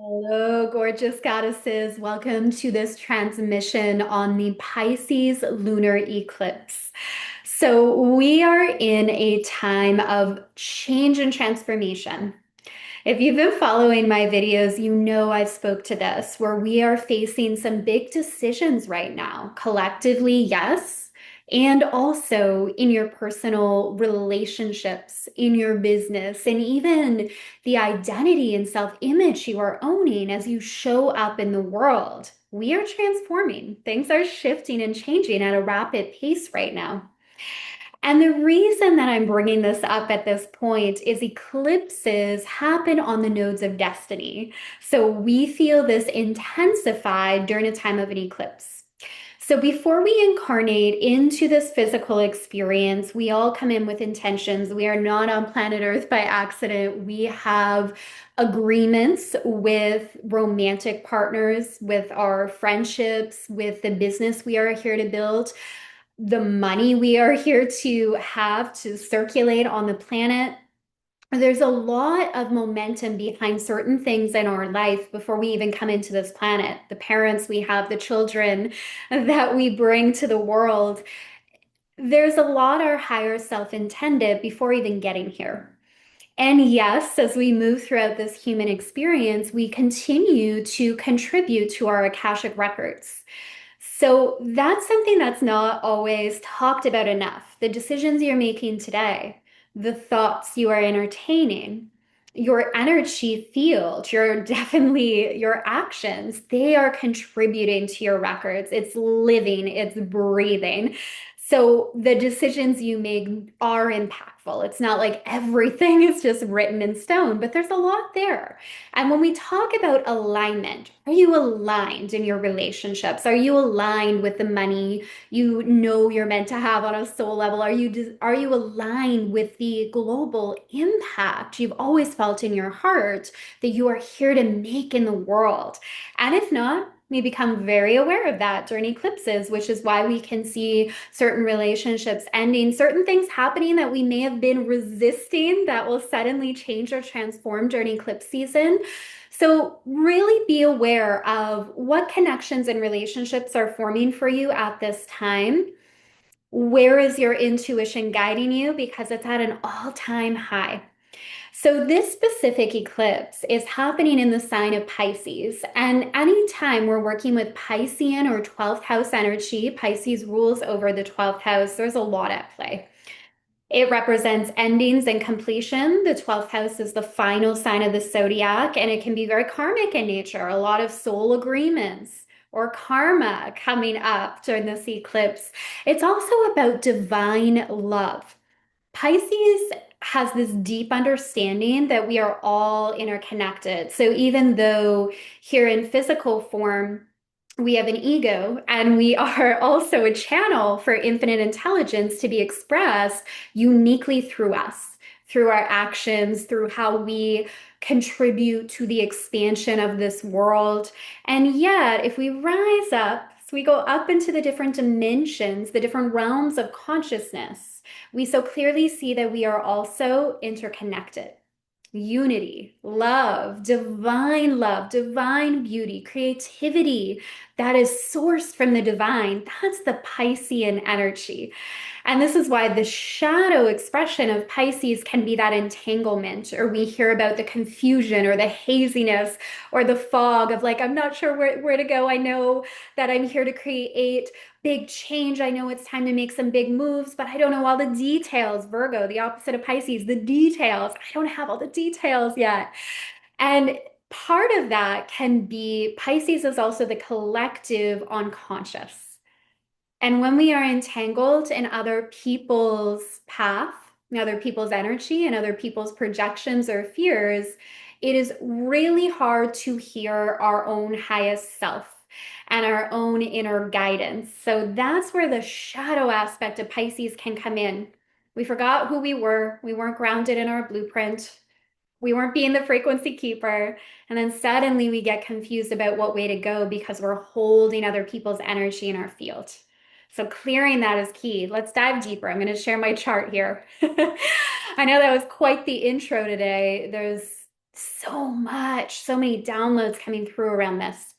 Hello, gorgeous goddesses. Welcome to this transmission on the Pisces Lunar Eclipse. So, we are in a time of change and transformation. If you've been following my videos, you know I've spoke to this, where we are facing some big decisions right now. Collectively, yes, and also in your personal relationships, in your business, and even the identity and self-image you are owning as you show up in the world. We are transforming. Things are shifting and changing at a rapid pace right now. And the reason that I'm bringing this up at this point is eclipses happen on the nodes of destiny. So we feel this intensified during a time of an eclipse. So before we incarnate into this physical experience, we all come in with intentions. We are not on planet Earth by accident. We have agreements with romantic partners, with our friendships, with the business we are here to build, the money we are here to have to circulate on the planet. There's a lot of momentum behind certain things in our life before we even come into this planet. The parents we have, the children that we bring to the world. There's a lot our higher self intended before even getting here. And yes, as we move throughout this human experience, we continue to contribute to our Akashic records. So that's something that's not always talked about enough. The decisions you're making today, the thoughts you are entertaining, your energy field, your actions, they are contributing to your records. It's living, it's breathing. So the decisions you make are impactful. It's not like everything is just written in stone, but there's a lot there. And when we talk about alignment, are you aligned in your relationships? Are you aligned with the money you know you're meant to have on a soul level? Are you aligned with the global impact you've always felt in your heart that you are here to make in the world? And if not, we become very aware of that during eclipses, which is why we can see certain relationships ending, certain things happening that we may have been resisting that will suddenly change or transform during eclipse season. So, really be aware of what connections and relationships are forming for you at this time. Where is your intuition guiding you? Because it's at an all-time high. So, this specific eclipse is happening in the sign of Pisces. And anytime we're working with Piscean or 12th house energy, Pisces rules over the 12th house, there's a lot at play. It represents endings and completion. The 12th house is the final sign of the zodiac, and it can be very karmic in nature. A lot of soul agreements or karma coming up during this eclipse. It's also about divine love. Pisces has this deep understanding that we are all interconnected. So even though here in physical form, we have an ego and we are also a channel for infinite intelligence to be expressed uniquely through us, through our actions, through how we contribute to the expansion of this world. And yet, if we rise up, so we go up into the different dimensions, the different realms of consciousness, we so clearly see that we are also interconnected. Unity, love, divine beauty, creativity that is sourced from the divine. That's the Piscean energy. And this is why the shadow expression of Pisces can be that entanglement, or we hear about the confusion or the haziness or the fog of like, I'm not sure where to go. I know that I'm here to create big change. I know it's time to make some big moves, but I don't know all the details. Virgo, the opposite of Pisces, the details. I don't have all the details yet. And part of that can be Pisces is also the collective unconscious. And when we are entangled in other people's path, other people's energy, and other people's projections or fears, it is really hard to hear our own highest self and our own inner guidance. So that's where the shadow aspect of Pisces can come in. We forgot who we were. We weren't grounded in our blueprint. We weren't being the frequency keeper. And then suddenly we get confused about what way to go because we're holding other people's energy in our field. So clearing that is key. Let's dive deeper. I'm going to share my chart here. I know that was quite the intro today. There's So much, so many downloads coming through around this.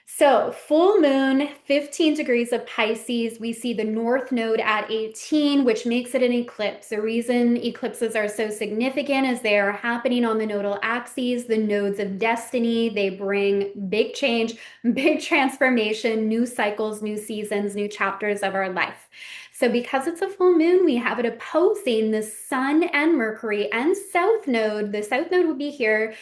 So, full moon, 15 degrees of Pisces. We see the North Node at 18, which makes it an eclipse. The reason eclipses are so significant is they are happening on the nodal axes, the nodes of destiny. They bring big change, big transformation, new cycles, new seasons, new chapters of our life. So, because it's a full moon, we have it opposing the Sun and Mercury and South Node. The South Node would be here.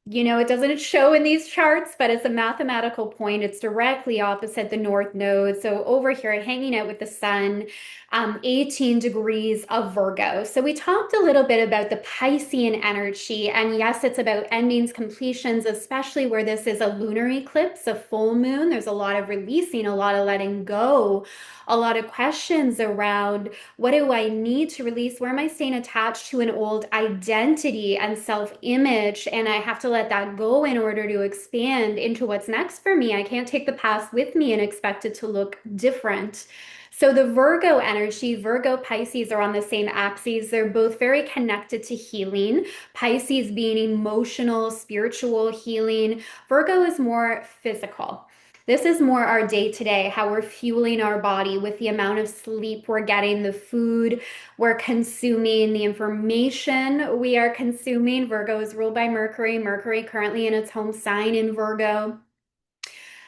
It doesn't show in these charts, but it's a mathematical point. It's directly opposite the North Node. So over here, hanging out with the sun, 18 degrees of Virgo. So we talked a little bit about the Piscean energy. And yes, it's about endings, completions, especially where this is a lunar eclipse, a full moon. There's a lot of releasing, a lot of letting go, a lot of questions around what do I need to release? Where am I staying attached to an old identity and self-image? And I have to let that go in order to expand into what's next for me. I can't take the past with me and expect it to look different. So the Virgo energy, Virgo, Pisces are on the same axes. They're both very connected to healing. Pisces being emotional, spiritual healing. Virgo is more physical. This is more our day to day, how we're fueling our body with the amount of sleep we're getting, the food we're consuming, the information we are consuming. Virgo is ruled by Mercury. Mercury currently in its home sign in Virgo.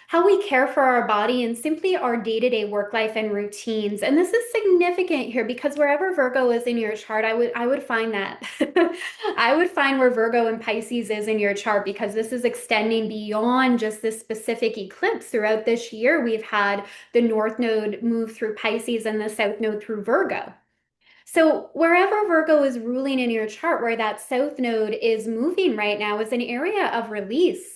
How we care for our body and simply our day-to-day work life and routines. And this is significant here because wherever Virgo is in your chart, I would find that. I would find where Virgo and Pisces is in your chart because this is extending beyond just this specific eclipse. Throughout this year, we've had the North Node move through Pisces and the South Node through Virgo. So wherever Virgo is ruling in your chart, where that South Node is moving right now is an area of release.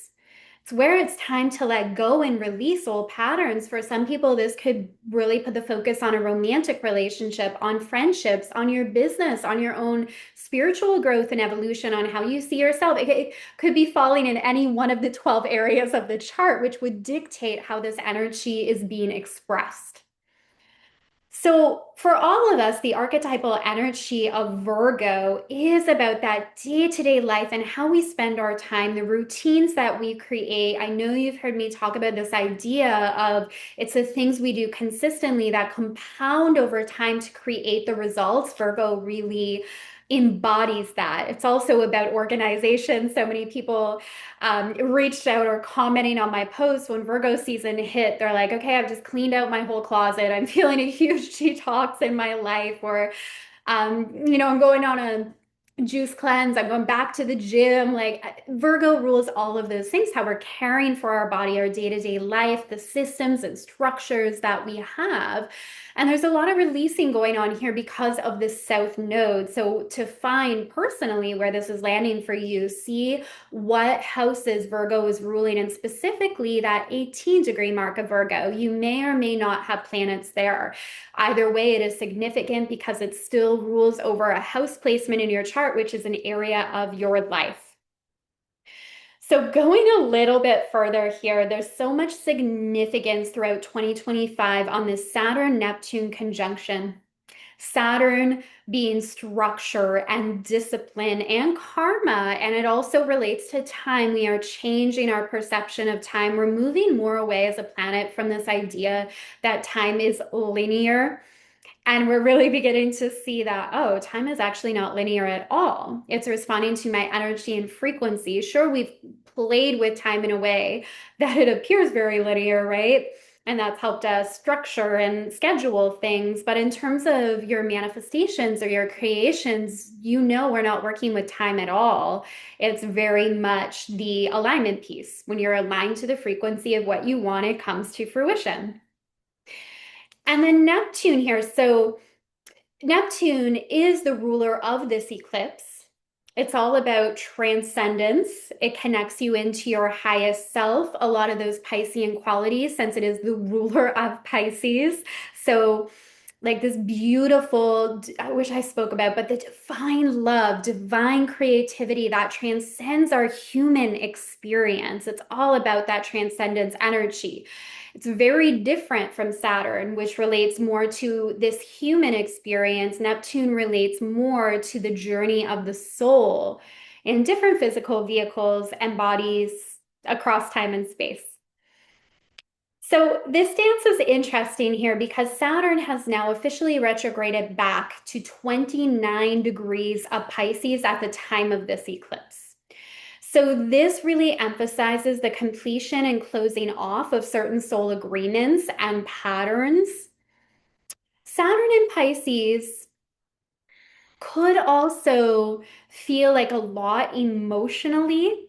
It's where it's time to let go and release old patterns. For some people, this could really put the focus on a romantic relationship, on friendships, on your business, on your own spiritual growth and evolution, on how you see yourself. It could be falling in any one of the 12 areas of the chart, which would dictate how this energy is being expressed. So, for all of us, the archetypal energy of Virgo is about that day to day life and how we spend our time, the routines that we create. I know you've heard me talk about this idea of it's the things we do consistently that compound over time to create the results. Virgo really embodies that. It's also about organization. So many people reached out or commenting on my posts when Virgo season hit. They're like, okay, I've just cleaned out my whole closet. I'm feeling a huge detox in my life. Or, I'm going on a juice cleanse. I'm going back to the gym. Like Virgo rules all of those things, how we're caring for our body, our day-to-day life, the systems and structures that we have. And there's a lot of releasing going on here because of this South Node. So to find personally where this is landing for you, see what houses Virgo is ruling, and specifically that 18-degree mark of Virgo. You may or may not have planets there. Either way, it is significant because it still rules over a house placement in your chart, which is an area of your life. So going a little bit further here, there's so much significance throughout 2025 on this Saturn-Neptune conjunction. Saturn being structure and discipline and karma, and it also relates to time. We are changing our perception of time. We're moving more away as a planet from this idea that time is linear. And we're really beginning to see that, oh, time is actually not linear at all. It's responding to my energy and frequency. Sure, we've played with time in a way that it appears very linear, right? And that's helped us structure and schedule things. But in terms of your manifestations or your creations, we're not working with time at all. It's very much the alignment piece. When you're aligned to the frequency of what you want, it comes to fruition. And then Neptune here. So Neptune is the ruler of this eclipse. It's all about transcendence. It connects you into your highest self, a lot of those Piscean qualities, since it is the ruler of Pisces. So like this beautiful, I wish I spoke about, but the divine love, divine creativity that transcends our human experience. It's all about that transcendence energy. It's very different from Saturn, which relates more to this human experience. Neptune relates more to the journey of the soul. in different physical vehicles and bodies across time and space. So this dance is interesting here because Saturn has now officially retrograded back to 29 degrees of Pisces at the time of this eclipse. So this really emphasizes the completion and closing off of certain soul agreements and patterns. Saturn in Pisces could also feel like a lot emotionally,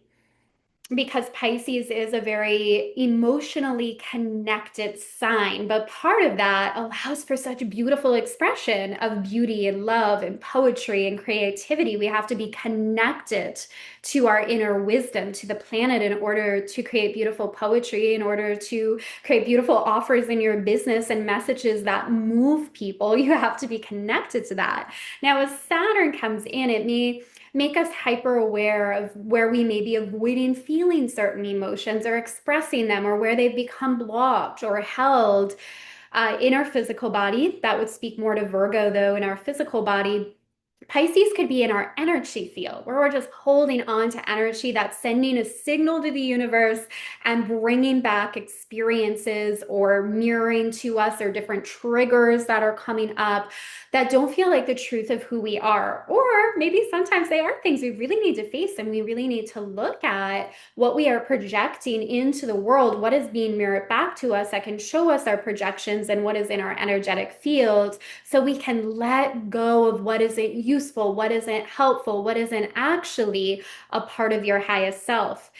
because Pisces is a very emotionally connected sign, but part of that allows for such beautiful expression of beauty and love and poetry and creativity. We have to be connected to our inner wisdom, to the planet, in order to create beautiful poetry, in order to create beautiful offers in your business and messages that move people. You have to be connected to that. Now, as Saturn comes in, it may make us hyper aware of where we may be avoiding feeling certain emotions or expressing them, or where they've become blocked or held in our physical body. That would speak more to Virgo, though. In our physical body, Pisces could be in our energy field, where we're just holding on to energy that's sending a signal to the universe and bringing back experiences or mirroring to us, or different triggers that are coming up that don't feel like the truth of who we are. Or maybe sometimes they are things we really need to face, and we really need to look at what we are projecting into the world, what is being mirrored back to us that can show us our projections and what is in our energetic field, so we can let go of what isn't useful, what isn't helpful, what isn't actually a part of your highest self.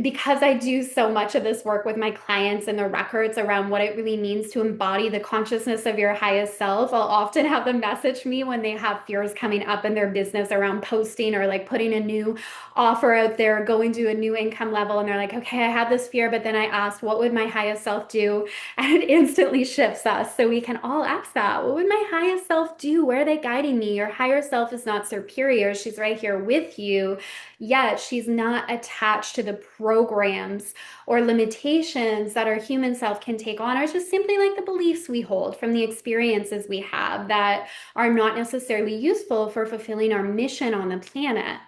Because I do so much of this work with my clients and the records around what it really means to embody the consciousness of your highest self, I'll often have them message me when they have fears coming up in their business around posting, or like putting a new offer out there, going to a new income level. And they're like, okay, I have this fear, but then I asked, what would my highest self do? And it instantly shifts us. So we can all ask that. What would my highest self do? Where are they guiding me? Your higher self is not superior. She's right here with you. Yet she's not attached to the programs or limitations that our human self can take on, or just simply like the beliefs we hold from the experiences we have that are not necessarily useful for fulfilling our mission on the planet.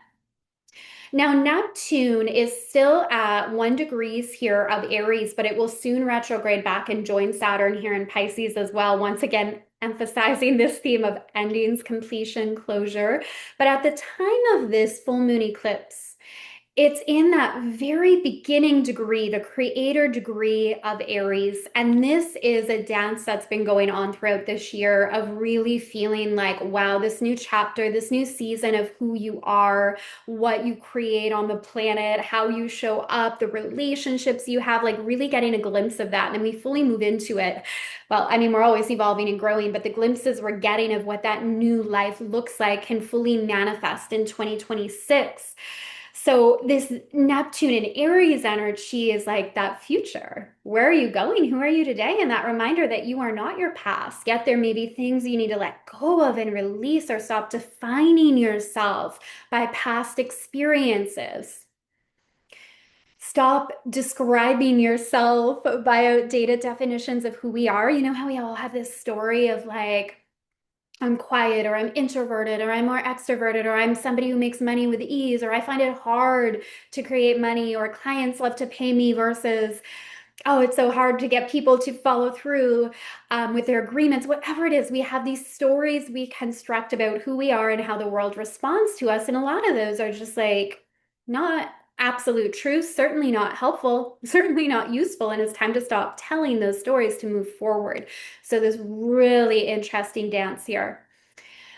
Now, Neptune is still at 1 degrees here of Aries, but it will soon retrograde back and join Saturn here in Pisces as well. Once again, emphasizing this theme of endings, completion, closure. But at the time of this full moon eclipse, it's in that very beginning degree, the creator degree of Aries. And this is a dance that's been going on throughout this year of really feeling like, wow, this new chapter, this new season of who you are, what you create on the planet, how you show up, the relationships you have, like really getting a glimpse of that. And then we fully move into it. Well, I mean, we're always evolving and growing, but the glimpses we're getting of what that new life looks like can fully manifest in 2026. So this Neptune and Aries energy is like that future. Where are you going? Who are you today? And that reminder that you are not your past. Yet there may be things you need to let go of and release, or stop defining yourself by past experiences. Stop describing yourself by outdated definitions of who we are. You know how we all have this story of like, I'm quiet, or I'm introverted, or I'm more extroverted, or I'm somebody who makes money with ease, or I find it hard to create money, or clients love to pay me, versus, oh, it's so hard to get people to follow through with their agreements. Whatever it is, we have these stories we construct about who we are and how the world responds to us. And a lot of those are just like not absolute truth, certainly not helpful, certainly not useful. And it's time to stop telling those stories to move forward. So this really interesting dance here.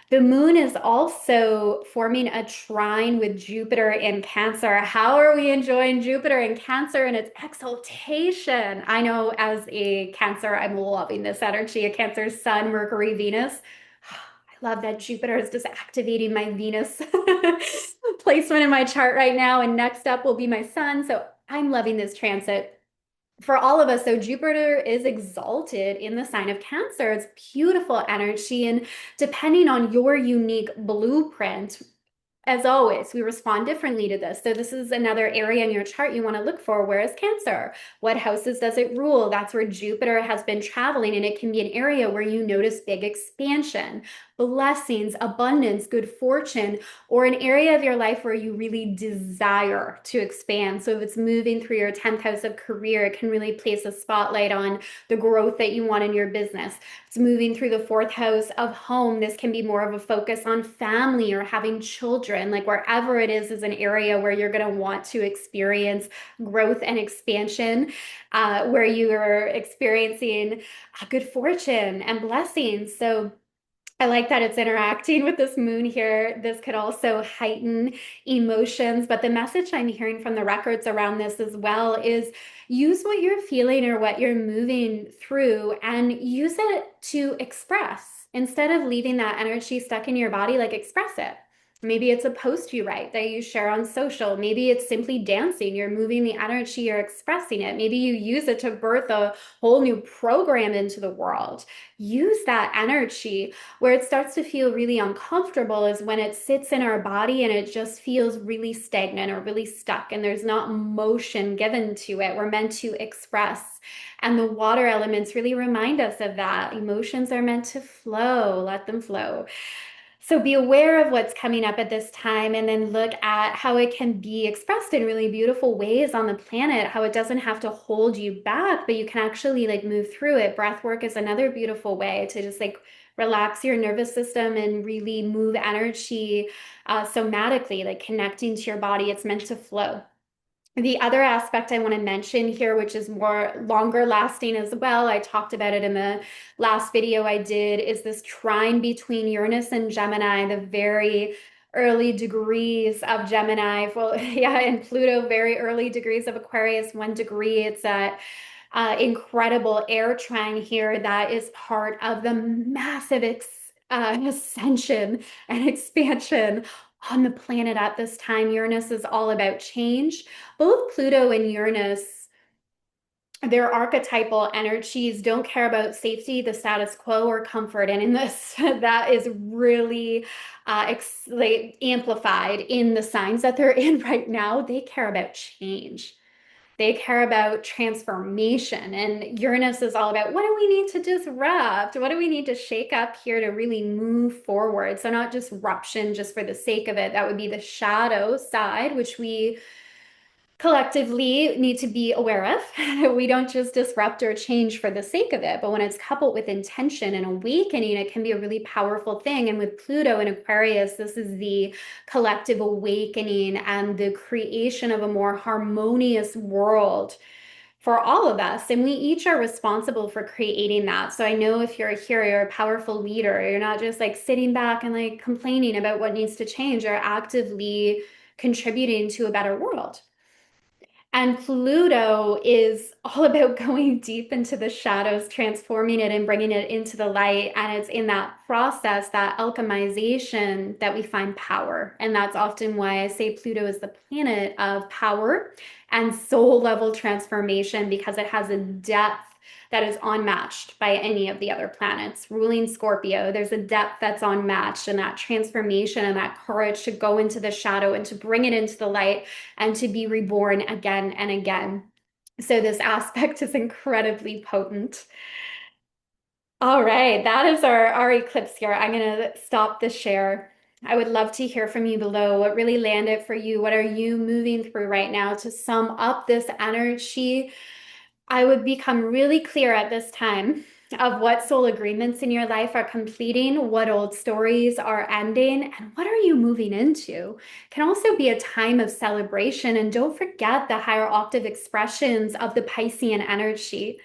The moon is also forming a trine with Jupiter in Cancer. How are we enjoying Jupiter in Cancer and its exaltation? I know as a Cancer, I'm loving this energy. A Cancer Sun, Mercury, Venus. I love that Jupiter is just activating my Venus placement in my chart right now. And next up will be my Sun. So I'm loving this transit for all of us. So Jupiter is exalted in the sign of Cancer. It's beautiful energy. And depending on your unique blueprint, as always, we respond differently to this. So this is another area in your chart you want to look for. Where is Cancer? What houses does it rule? That's where Jupiter has been traveling, and it can be an area where you notice big expansion, blessings, abundance, good fortune, or an area of your life where you really desire to expand. So if it's moving through your 10th house of career, it can really place a spotlight on the growth that you want in your business. It's moving through the 4th house of home. This can be more of a focus on family or having children. Like wherever it is an area where you're going to want to experience growth and expansion, where you are experiencing good fortune and blessings. So I like that it's interacting with this moon here. This could also heighten emotions, but the message I'm hearing from the records around this as well is use what you're feeling or what you're moving through and use it to express. Instead of leaving that energy stuck in your body, like express it. Maybe it's a post you write that you share on social. Maybe it's simply dancing. You're moving the energy, you're expressing it. Maybe you use it to birth a whole new program into the world. Use that energy. Where it starts to feel really uncomfortable is when it sits in our body and it just feels really stagnant or really stuck and there's not motion given to it. We're meant to express. And the water elements really remind us of that. Emotions are meant to flow, let them flow. So be aware of what's coming up at this time and then look at how it can be expressed in really beautiful ways on the planet, how it doesn't have to hold you back, but you can actually like move through it. Breath work is another beautiful way to just like relax your nervous system and really move energy somatically, like connecting to your body. It's meant to flow. The other aspect I want to mention here, which is more longer lasting as well, I talked about it in the last video I did, is this trine between Uranus and Gemini, the very early degrees of Gemini. Well, yeah, and Pluto, very early degrees of Aquarius, 1 degree. It's that incredible air trine here that is part of the massive ascension and expansion on the planet at this time. Uranus is all about change. Both Pluto and Uranus, their archetypal energies don't care about safety, the status quo, or comfort. And in this, that is really amplified in the signs that they're in right now. They care about change. They care about transformation. And Uranus is all about what do we need to disrupt? What do we need to shake up here to really move forward? So, not disruption just for the sake of it. That would be the shadow side, which we collectively need to be aware of. We don't just disrupt or change for the sake of it, but when it's coupled with intention and awakening, it can be a really powerful thing. And with Pluto in Aquarius, this is the collective awakening and the creation of a more harmonious world for all of us. And we each are responsible for creating that. So I know if you're a hero, you're a powerful leader, you're not just like sitting back and like complaining about what needs to change, you're actively contributing to a better world. And Pluto is all about going deep into the shadows, transforming it and bringing it into the light. And it's in that process, that alchemization, that we find power. And that's often why I say Pluto is the planet of power and soul level transformation, because it has a depth that is unmatched by any of the other planets. Ruling Scorpio, there's a depth that's unmatched, and that transformation and that courage to go into the shadow and to bring it into the light and to be reborn again and again. So this aspect is incredibly potent. All right, that is our eclipse here. I'm going to stop the share. I would love to hear from you below. What really landed for you? What are you moving through right now to sum up this energy? I would become really clear at this time of what soul agreements in your life are completing, what old stories are ending, and what are you moving into. It can also be a time of celebration, and don't forget the higher octave expressions of the Piscean energy.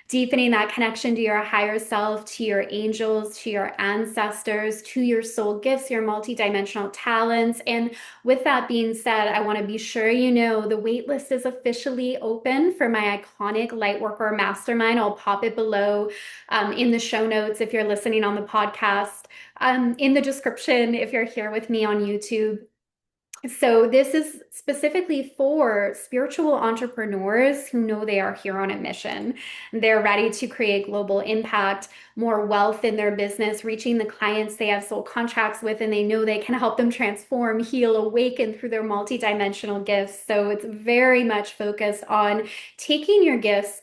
Deepening that connection to your higher self, to your angels, to your ancestors, to your soul gifts, your multidimensional talents. And with that being said, I want to be sure you know the waitlist is officially open for my iconic Lightworker Mastermind. I'll pop it below in the show notes if you're listening on the podcast, in the description if you're here with me on YouTube. So this is specifically for spiritual entrepreneurs who know they are here on a mission. They're ready to create global impact, more wealth in their business, reaching the clients they have soul contracts with, and they know they can help them transform, heal, awaken through their multidimensional gifts. So it's very much focused on taking your gifts,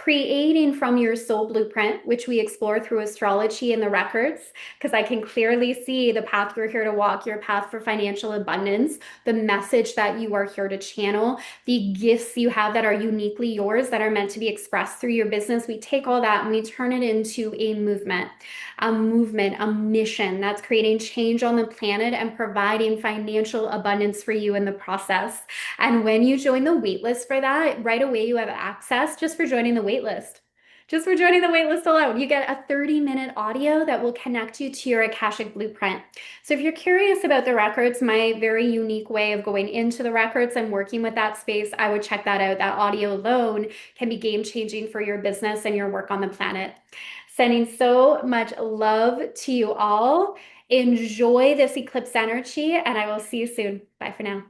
creating from your soul blueprint, which we explore through astrology and the records, because I can clearly see the path you're here to walk, your path for financial abundance, the message that you are here to channel, the gifts you have that are uniquely yours that are meant to be expressed through your business. We take all that and we turn it into a movement, a mission that's creating change on the planet and providing financial abundance for you in the process. And when you join the waitlist for that, right away you have access just for joining the waitlist. Just for joining the waitlist alone, you get a 30-minute audio that will connect you to your Akashic Blueprint. So if you're curious about the records, my very unique way of going into the records and working with that space, I would check that out. That audio alone can be game-changing for your business and your work on the planet. Sending so much love to you all. Enjoy this eclipse energy, and I will see you soon. Bye for now.